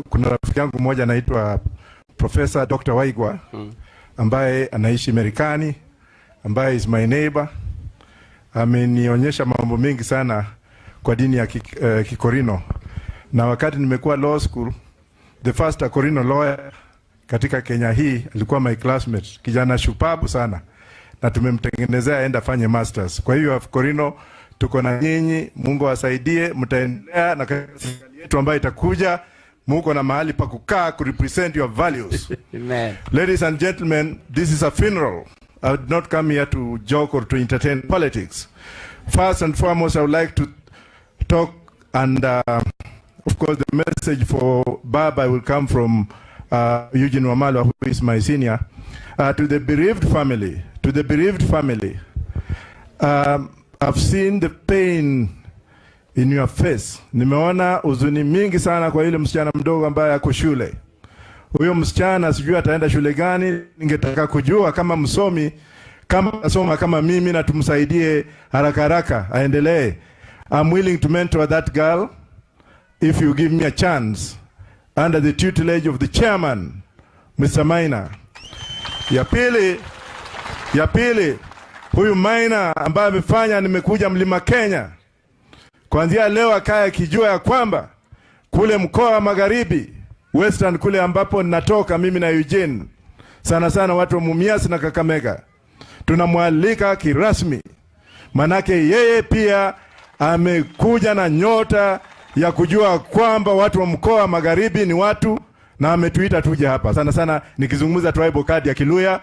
kuna rafiki yangu mmoja anaitwa Professor Dr. Waigwa ambaye anaishi Marekani, ambaye is my neighbor. Amenionyesha mambo mengi sana kwa dini ya Kikorino. Na wakati nimekuwa law school, the first Korino lawyer katika Kenya hii alikuwa my classmate, kijana shupabu sana, na tumemtengenezea aenda fanye masters. Kwa hiyo Korino tuko na nyinyi, Mungu asaidie, mtaendelea na serikali yetu ambayo itakuja, muko na mahali pa kukaa ku represent your values. Amen. Ladies and gentlemen, this is a funeral. I would not come here to joke or to entertain politics. First and foremost, I would like to talk, and of course the message for Baba will come from Eugene Wamalwa, who is my senior. To the bereaved family, I've seen the pain in your face. Nimeona huzuni mingi sana kwa ile msichana mdogo ambaye ako shule. Huyo msichana sijui ataenda shule gani. Ningetaka kujua kama msomi, kama asoma kama mimi, na tumsaidie haraka haraka aendelee. I'm willing to mentor that girl if you give me a chance, under the tutelage of the chairman, Mr. Maina. Ya pili, huyu Maina ambaye amefanya nimekuja Mlima Kenya. Kuanzia leo akaya kijua ya kwamba kule mkoa wa Magharibi, Western kule ambapo ninatoka mimi na Eugene, sana sana watu wa Mumias na Kakamega, tunamwalika kirasmi. Manake yeye pia amekuja na nyota ya kujua kwamba watu wa mkoa wa Magharibi ni watu, na ametuita tuje hapa. Sana sana nikizungumza tribal card ya Kiluya,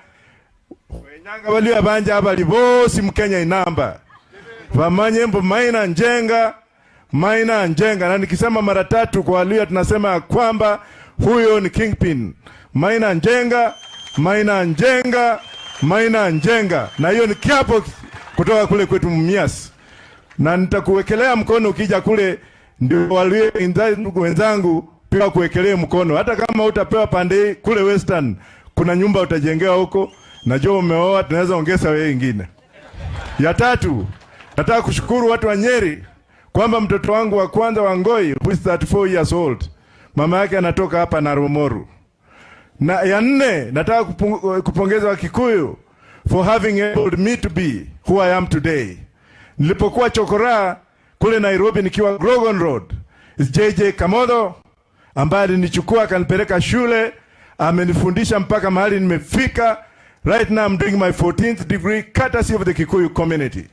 wenyanga walio banja hapa libosi Mkenya inamba. Vamanyembo Maina Njenga, na nikisema mara tatu kwa Waluya tunasema kwamba huyo ni kingpin. Maina Njenga, na hiyo ni kiapo kutoka kule kwetu Mumias. Na nitakuwekelea mkono ukija kule, ndio Waluya wenzangu pia kuwekelea mkono. Hata kama utapewa pande kule Western, kuna nyumba utajengewa huko, najua umeoa, tunaweza ongeza wewe nyingine. Ya tatu, nataka kushukuru watu wa Nyeri kwamba mtoto wangu wa kwanza wa Ngoi, who is 34 years old, mama yake anatoka hapa na Rumoru. Na ya nne, nataka kupongeza wa Kikuyu for having enabled me to be who I am today. Nilipokuwa Chokoraa kule Nairobi nikiwa Grogan Road, is JJ Kamodo ambaye alinichukua akanipeleka shule, amenifundisha mpaka mahali nimefika. Right now I'm doing my 14th degree courtesy of the Kikuyu community.